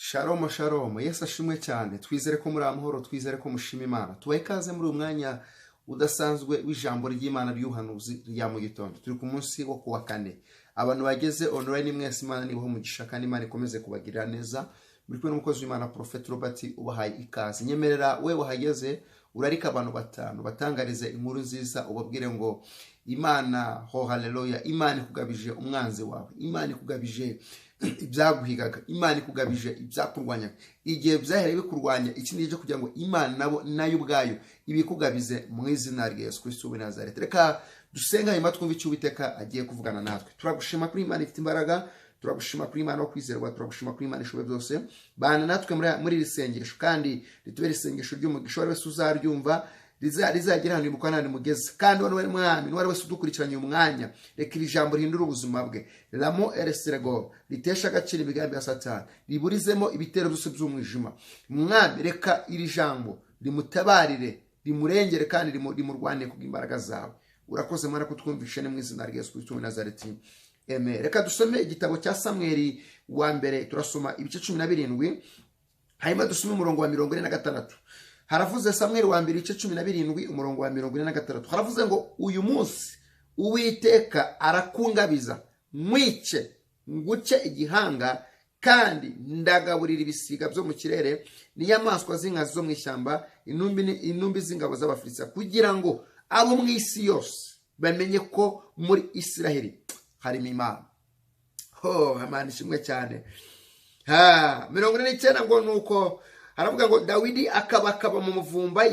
Shalom shalom, Yesu ashimwe cyane. Twizere ko muri amahoro, twizere ko mushima Imana. Tubaye ikaze muri umwanya udasanzwe w'ijambo ry'Imana ry'uhanuzi rya mu gitondo. Turi ku munsi wo kuwa kane. Abantu bageze online mwese Imana niho umugisha kandi Imana ikomeze kubagirira neza. Muri kumwe n'umukozi w'Imana Prophet Robert ubahaye ikaze. Nyemerera we wahageze urarika abantu batanu batangarize inkuru nziza ubabwire ngo Imana ho haleluya, Imana ikugabije umwanzi wawe, Imana ikugabije ibyaguhigaga, Imana ikugabije ibyakurwanya. Igihe byahereye bikurwanya iki nije kugira ngo Imana nabo nayo ubwayo ibikugabize mu izina rya Yesu Kristo w'i Nazareti. Reka dusenga hanyuma twumve icyo Uwiteka agiye kuvugana natwe. Turagushima kuri Imana ifite imbaraga, turagushima kuri Imana wo kwizerwa, turagushima kuri Imana ishoboye byose. Bana natwe muri iri sengesho kandi ritubere isengesho ry'umugisha wari wese uzaryumva rizagira hano imukwana mugeze kandi wari mwami wari wese udukurikiranye umwanya. Reka iri jambo rihindura ubuzima bwe, ramo ereserego ritesha agaciro imigambi ya Satani, riburizemo ibitero byose by'umwijima. Mwami reka iri jambo rimutabarire, rimurengere kandi rimurwane kubw'imbaraga zawe. Urakoze Mana kutwumvisha mu izina rya Yesu Kristo w'i Nazareti. Amen. Reka dusome igitabo cya Samweli wa mbere, turasoma ibice 17 hanyuma dusome umurongo wa 46. Haravuze Samweli wa mbere ibice 17 umurongo wa 46. Haravuze ngo uyu munsi Uwiteka arakungabiza mwice nguce igihanga kandi ndagaburira ibisiga byo mu kirere n'inyamaswa z'inkazi zo mu ishyamba, intumbi z'ingabo z'Abafilisitiya, kugira ngo abo mu isi yose bamenye ko muri Isiraheli harimo Imana. Imana ishimwe cyane. 49 ngo nuko haravuga ngo Dawidi akaba mu muvumba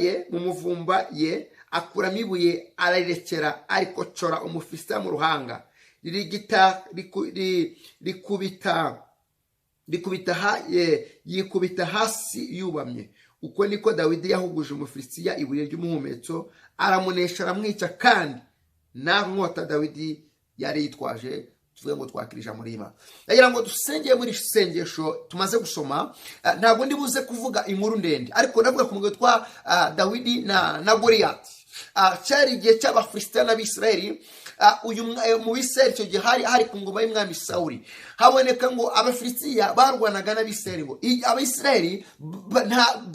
ye akuramo ibuye ararekera arikocora Umufilisitiya mu ruhanga, yikubita hasi yubamye. Uko niko Dawidi yahuguje Umufilisitiya ibuye ry'umuhumetso, aramunesha aramwica, kandi nta nkota Dawidi yari yitwaje. Tuvuge ngo twakirija muri Imana. Yagira ngo dusengeye muri sengesho tumaze gusoma. Ntabwo ndi buze kuvuga inkuru ndende, ariko ndavuga ku mugabo twa Dawidi na Goliyati. Cyari igihe cy'Abafilisitiya n'Abisirayeli. Uyu mu Bisirayeli cyo gihe hari ku ngoma y'umwami Sawuli. Haboneka ngo Abafilisitiya barwanaga n'Abisirayeli, ngo Abisirayeli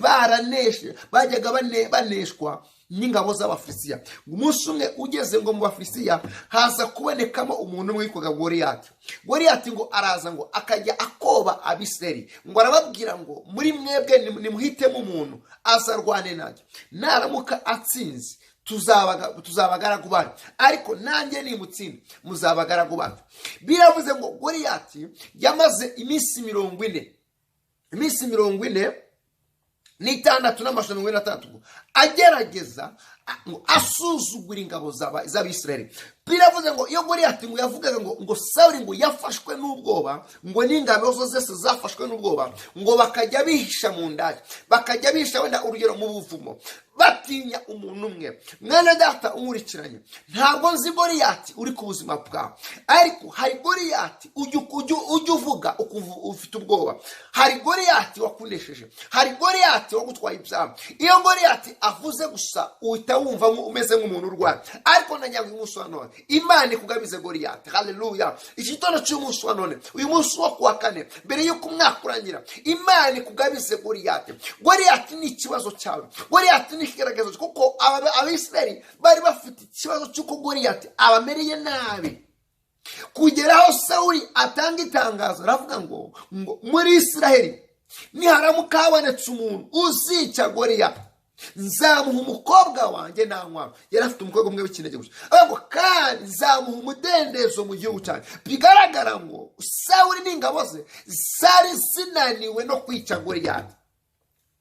baraneshe, bajyaga baneshwa n'ingabo z'Abafilisitiya. Umunsi umwe ugeze ngo mu Bafilisitiya haza kubonekamo umuntu umwe witwaga Goliyati. Goliyati ngo araza ngo akajya akoba Abisirayeli, ngo arababwira ngo muri mwebwe nimuhitemo umuntu azarwane nanjye, naramuka atsinze tuzabagaragu banyu, ariko nanjye nimutsinda muzabagaragu banyu. Biravuze ngo Goliyati yamaze iminsi 40 n'itandatu n'amajana 43 agerageza ngo asuzugura ingabo z'Abisirayeli. Biravuze ngo iyo Goliyati ngo yavugaga ngo Sawuli ngo yafashwe n'ubwoba, ngo n'ingabo zose zafashwe n'ubwoba, ngo bakajya bihisha mu ndaki, bakajya bihisha wenda urugero mu buvumo, batinya umuntu umwe. Mwana data umurikiranye, ntabwo nzi Goliyati uri ku buzima bwawe, ariko hari Goliyati ujya uvuga ufite ubwoba. Hari Goliyati wakunesheje, hari Goliyati wagutwaye ibyaha. Iyo Goliyati avuze gusa uhita wumva umeze nk'umuntu urwaye, ariko nanyaga umunsi wa none Imana ikugabize Goliyati. Haleluya. Igitondo cy'umunsi wa none, uyu munsi wo kuwa kane mbere y'uko umwaka urangira, Imana ikugabize Goliyati. Goliyati ni ikibazo cyawe, Goliyati ni ikigaragazo, kuko Abisirayeli bari bafite ikibazo cy'uko Goliyati abamereye nabi, kugeraho Sawuli atanga itangazo aravuga ngo muri Isiraheli niharamuka habonetse umuntu uzica Goliyati, nzamuha umukobwa wanjye nta nkwano. Yari afite umukobwa umwe w'ikinege gusa, ariko kandi nzamuha umudendezo mu gihugu cyane. Bigaragara ngo Sawuli n'ingabo ze zari zinaniwe no kwica Goliyati.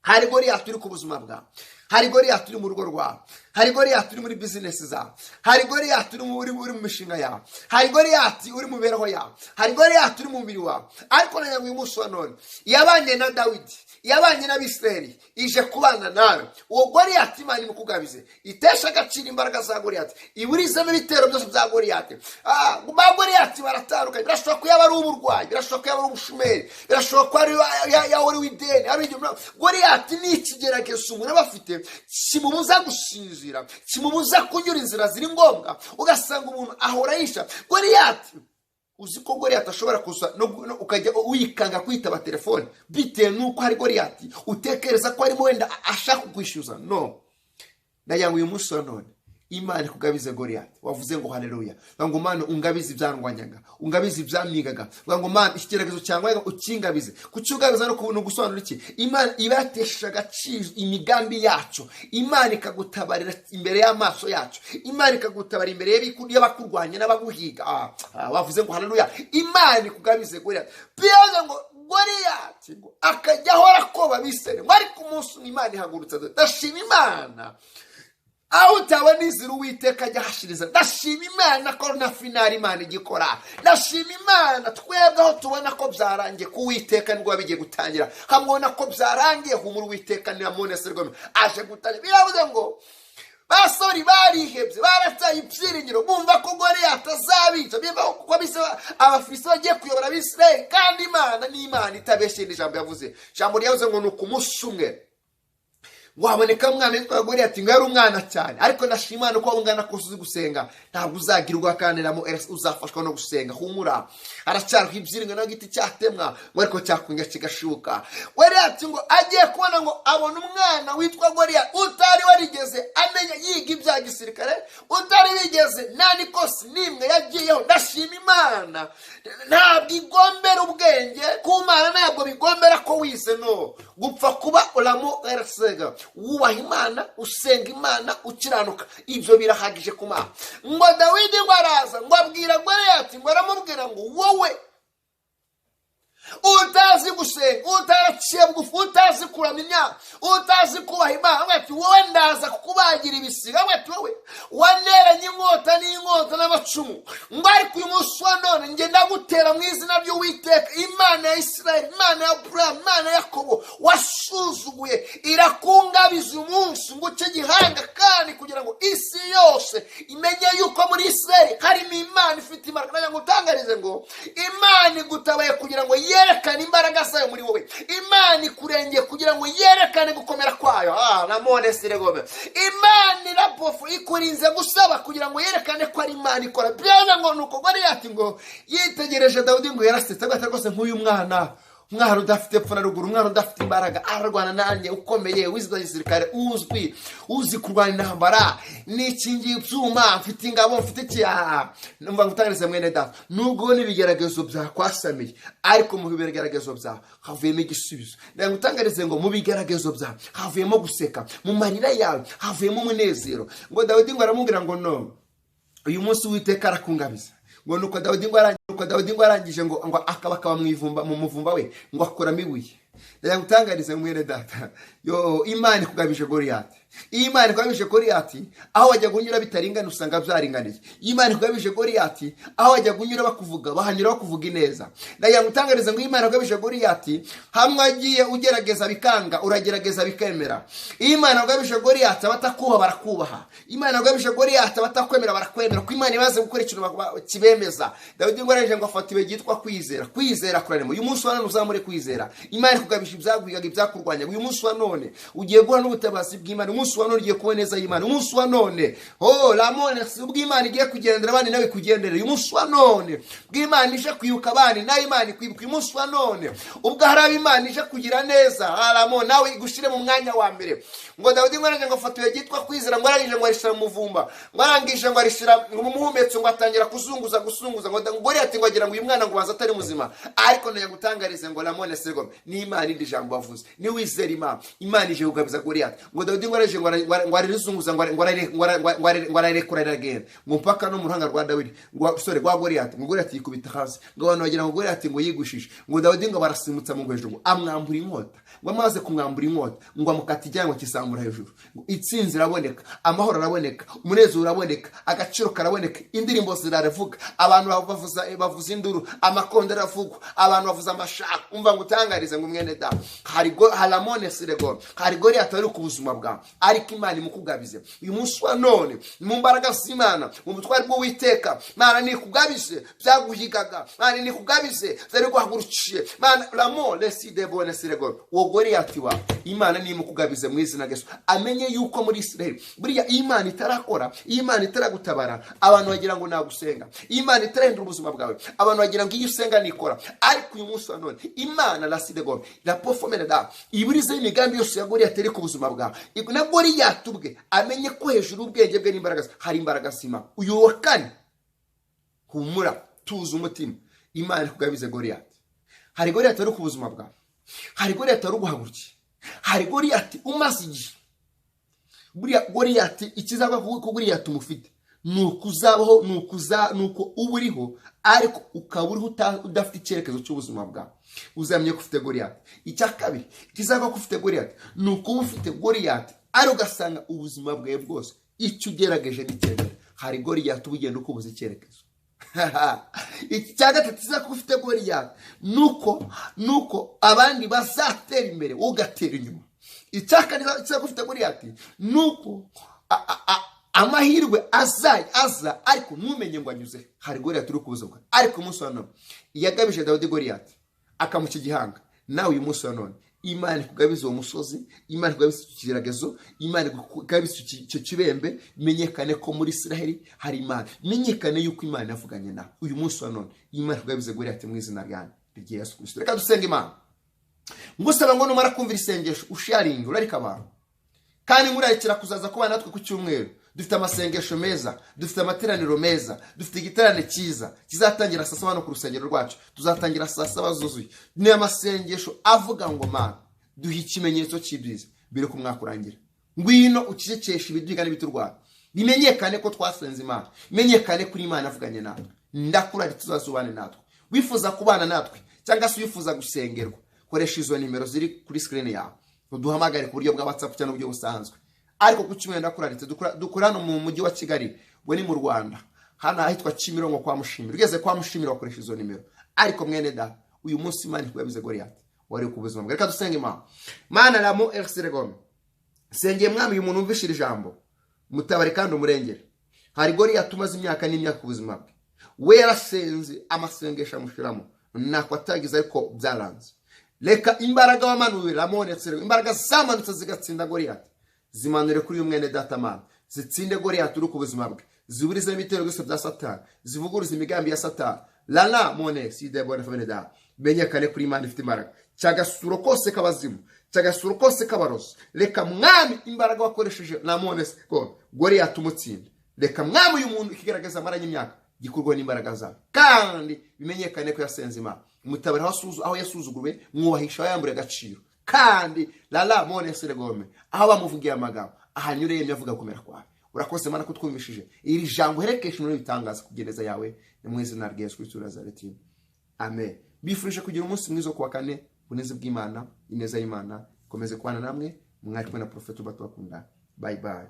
Hari Goliyati uri ku buzima bwawe, hari Goliyati uri mu rugo rwawe, hari Goliyati uri muri business zawe, hari Goliyati uri mu mishinga yawe, hari Goliyati uri mu mibereho yawe, hari Goliyati uri mu mubiri wawe. Ariko nanyaga uyu munsi wa none yabanye na Dawidi, yabanye n'Abisirayeli, ije kubana nawe. Uwo Goliyati Imana imukugabize, itesha agaciro imbaraga za Goliyati, iburizemo ibitero byose bya Goliyati. Ba Goliyati baratandukanye, birashoboka ko yaba ari uburwayi, birashoboka ko yaba ari ubushumeri, birashoboka ko ari w'ideni, ari Goliyati ni ikigeragezo umuntu aba afite kimubuza gusinzira, kimubuza kunyura inzira ziri ngombwa, ugasanga umuntu ahora yisha. Goliyati uzi ko Goliyati ashobora kuza ukajya uyikanga kwitaba telefone bitewe nuko hari Goliyati utekereza ko arimo wenda ashaka kukwishyuza. No, ndagira ngo uyu munsi wa none Imana ikugabize Goliyati. Wavuze ngo haleluya. Ngo Mana ungabize ibyarwanyaga, ungabize ibyamyigaga. Ngo Mana ikigeragezo cyangwa ukingabize. Kucyugabiza no kubona gusobanura iki? Imana ibatesha agaciro imigambi yacu. Imana ikagutabarira imbere y'amaso yacu. Imana ikagutabarira imbere y'abakurwanya n'abaguhiga. Wavuze ngo haleluya. Imana ikugabize Goliyati. Biyaza ngo Goliyati ngo akajya ahora koba bisere. Ngo ariko umunsi Imana ihagurutsa. Ndashima Imana. Aho utabona inzira Uwiteka ajya ahashiriza. Ndashima Imana ko na finali Imana igikora. Ndashima Imana twebwe aho tubona ko byarangiye ku Uwiteka nibwo wabigiye gutangira. Hamubona ko byarangiye humura Uwiteka ni amuneserwa aje gutangira. Biravuze ngo basori barihebye barataye ibyiringiro bumva ko Goliyati azabica. Bimva ko Abafilisti bagiye kuyobora Abisirayeli kandi Imana ni Imana itabeshyera ijambo yavuze. Ijambo ryavuze ngo nuko umunsi umwe waboneka umwana witwa Goliyati ngo yari umwana cyane, ariko ndashima Imana ko wabungana ko uzi gusenga ntabwo uzagirwa kandi uzafashwa no gusenga. Humura aracyariho ibyiringiro no giti cyatemwa ngo ariko cyakunga kigashuka. Goliyati ngo agiye kubona ngo abona umwana witwa Goliyati utari warigeze amenya yiga ibya gisirikare, utari wigeze nani kose nimwe yagiyeho. Ndashima Imana ntabwo igombera ubwenge ku Mana, ntabwo bigombera ko wize. No, gupfa kuba uramo ersega wubaha Imana, usenga Imana, ukiranuka, ibyo birahagije ku Mana. Ngo Dawidi ngo araza ngo abwira Goliyati ngo aramubwira ngo wowe utazi gusenga, utaraciye bugufi, utazi kuramya, utazi kubaha Imana, ati wowe ndaza kukubagira ibisiga. Ati wowe waneranye inkota n'inkota n'amacumu. Ngo ariko uyu munsi wa none nge ndagutera mu izina ry'Uwiteka Imana ya Isirayeli, Imana ya Aburahamu, Imana ya Yakobo wasuzuguye, irakungabiza umunsi ngo uce gihanga kandi kugira ngo isi yose imenye yuko muri Isirayeli harimo Imana ifite imbaraga. Nagira ngo utangarize ngo Imana igutabaye kugira ngo yerekane imbaraga zayo muri wowe. Imana ikurengeye kugira ngo yerekane gukomera kwayo. Namone siregome. Imana irapofu ikurinze gusaba kugira ngo yerekane ko ari Imana ikora. Byaza ngo nuko Goliyati ngo yitegereje Dawidi ngo yarasetse agata rwose nk'uyu mwana udafite epfo na ruguru, umwana udafite imbaraga, ararwana nanjye ukomeye, wize gisirikare, uzi kurwana intambara, nikingiye ibyuma, mfite ingabo, mfite icyaha. Numva ngutangarize mwene data, nubwo n'ibigeragezo byakwasamiye, ariko mu bigeragezo byawe havuyemo igisubizo. Ngutangarize ngo mu bigeragezo byawe havuyemo guseka, mu marira yawe havuyemo umunezero. Ngo Dawidi ngo aramubwira ngo no, uyu munsi Uwiteka arakungabiza. Ngo nuko Dawidi ngo arangije ngo akaba mu muvumba we ngo akoramo ibuye. Ndagutangarize mwene data, yo Imana ikugabije Goliyati. Imana ikugabije Goliyati aho wajya gunyura bitaringana usanga byaringaniye. Imana ikugabije Goliyati aho wajya gunyura bakuvuga bahanyura bakuvuga ineza. Ndagutangarize ngo Imana ikugabije Goliyati hamwe agiye ugerageza bikanga uragerageza bikemera. Imana ikugabije Goliyati abatakuha barakubaha. Imana ikugabije Goliyati abatakwemera barakwemera ko Imana ibaze gukora ikintu kibemeza. Dawidi ngo araje ngo afata ibe gitwa kwizera kuraremo. Uyu munsi wa none uzamure kwizera. Imana ikugabije ibyagwigaga ibyakurwanya. Uyu munsi wa none ugiye guhura n'ubutabazi bw'Imana. Umunsi wa none ugiye kuboneza Imana. Umunsi wa none ramone ubw'Imana igiye kugendera abandi nawe kugendera. Uyu munsi wa none bw'Imana ije kwibuka abandi nawe Imana ikwibuka. Uyu munsi wa none ubwo haraba Imana ije kugira neza ramone nawe igushire mu mwanya wa mbere. Ngo Dawidi ngo arangije ngo afatuye gitwa kwizera, ngo arangije ngo arishira mu muvumba, ngo arangije ngo arishira mu muhumetso, ngo atangira gusunguza. Ngo Goliyati ngo agira ngo uyu mwana ngo baza atari muzima. Ariko naye gutangarize ngo ramone segome ni Imana indi jambo bavuze, ni wizera Imana. Imana ije kugabiza Goliyati. Ngo Dawidi ngo arangije ngo arizunguza ngo ararekura iragenda ngo mpaka no mu ruhanga rwa Dawidi rwa Goliyati. Ngo Goliyati yikubita hasi, ngo abantu bagira ngo Goliyati ngo yigushije. Ngo Dawidi ngo barasimutsa mu hejuru, ngo amwambura inkota. Ngo amaze kumwambura inkota ngo amukata ijyango kisambura hejuru. Itsinzi iraboneka, amahoro araboneka, umunezero uraboneka, agaciro karaboneka, indirimbo ziravuga, abantu bavuza induru, amakondo aravugwa, abantu bavuza amashaka. Umva ngutangarize ngo mwene da hari Haramone Sirego, hari Goliyati ari ku buzima bwawe, ariko imana imukugabize uyu munsi wa none mu mbaraga z'imana mu butwari bw'uwiteka mana nikugabize byaguhigaga mana nikugabize zari guhagurukiye mana ramo leside bone sirego uwo Goliyati wa imana nimukugabize mu izina Yesu amenye yuko muri Israel buriya imana itarakora imana itaragutabara abantu bagira ngo nagusenga imana itarahindura ubuzima bwawe abantu bagira ngo iyo usenga nikora ariko uyu munsi wa none imana laside gome la pofomene da iburize imigambi yose ya Goliyati iri ku buzima bwawe na Goliyati ubwe amenye ko hejuru ubwenge bwe n'imbaraga hari imbaraga sima uyu wa kane humura tuza umutima imana ikugabize Goliyati hari Goliyati ari ku buzima bwawe hari Goliyati ari guhagurukiye hari Goliyati umaze igihe buriya Goliyati ikizaba ku Goliyati umufite nukuzabaho nuko uburiho ariko ukaburiho udafite icyerekezo cy'ubuzima bwawe uzamye ko ufite Goliyati icya kabiri kizaba ko ufite Goliyati nuko ufite Goliyati ari ugasanga ubuzima bwawe bwose icyo ugerageje n'icyerekezo hari Goliyati ubugenda ukubuza icyerekezo iki cya gatatu kizaba ko ufite Goliyati nuko abandi bazatera imbere ugatera inyuma icya kane kizaba ko ufite Goliyati nuko amahirwe aza ariko ntumenye ngo anyuze hari Goliyati uri kubuza bwa ariko umunsi wa none yagabije Dawidi Goliyati akamuca igihanga nawe uyu munsi wa none imana ikugabize uwo musozi imana ikugabize ikigeragezo imana ikugabize icyo kibembe menyekane ko muri Israel hari imana menyekane yuko imana yavuganye nawe uyu munsi wa none imana ikugabize Goliyati mu izina rya Yesu Kristo reka dusenga imana ngusaba ngo numara kumvira isengesho usharinga urarika abantu kandi murarikira kuzaza kubana natwe ku cyumweru dufite amasengesho meza dufite amateraniro meza dufite igiterane cyiza kizatangira saa 7 no ku rusengero rwacu tuzatangira saa 7 zuzuye ni amasengesho avuga ngo mana duhe ikimenyetso cy'ibyiza bire ku mwaka urangira ngwino ukicekesha ibidiga n'ibiturwa bimenyekane ko twasenze imana menyekane kuri imana avuganye natwe ndakura tuzazubane natwe wifuza kubana natwe cyangwa se wifuza gusengerwa koresha izo nimero ziri kuri screen yawe uduhamagare ku buryo bwa WhatsApp cyangwa uburyo busanzwe ariko ku cyumweru ndakuraritse dukorana mu mujyi wa Kigali we ni mu Rwanda hano ahitwa Kimironko kwa Mushimira ugeze kwa Mushimira wakoresha izo nimero ariko mwene da uyu munsi imana ikugabize Goliyati wari ku buzima bwe reka dusenge mana ramo erseregome sengeye mwami uyu muntu umvishira ijambo mutabare kandi umurengere hari Goliyati umaze imyaka n'imyaka ku buzima bwe we yarasenze amasengesho amushiramo nako atagize ariko byaranze reka imbaraga wamanuye ramo erseregome imbaraga zamanutse zigatsinda Goliyati zimanure kuri umwene data mana zitsinde Goliyati uri ku buzima bwe ziburize imitero byose bya Satani zivuguruza imigambi ya Satani lana mone side bone famene da menyekane kuri imana ifite imbaraga cyagasuro kose kabazimu cyagasuro kose kabaroso reka mwami imbaraga wakoresheje na mone ko Goliyati umutsinda reka mwami uyu muntu ikigaragaza amaranye imyaka gikurwa n'imbaraga zawe kandi bimenyekane ko yasenze imana umutabara aho yasuzugurwe mwubahisha yambure agaciro kandi lala mone seregome aho bamuvugiye amagambo ahanyure yemye avuga kumera kwawe urakoze mana kutwumvishije iri jambo herekesha no bitangaza kugereza yawe mu izina rya Yesu Kristo Nazareti amen bifurije kugira umunsi mwiza kwa kane buneze bw'Imana ineza y'Imana komeze kwana namwe mwari kumwe na Prophet Ubatuakunda bye bye.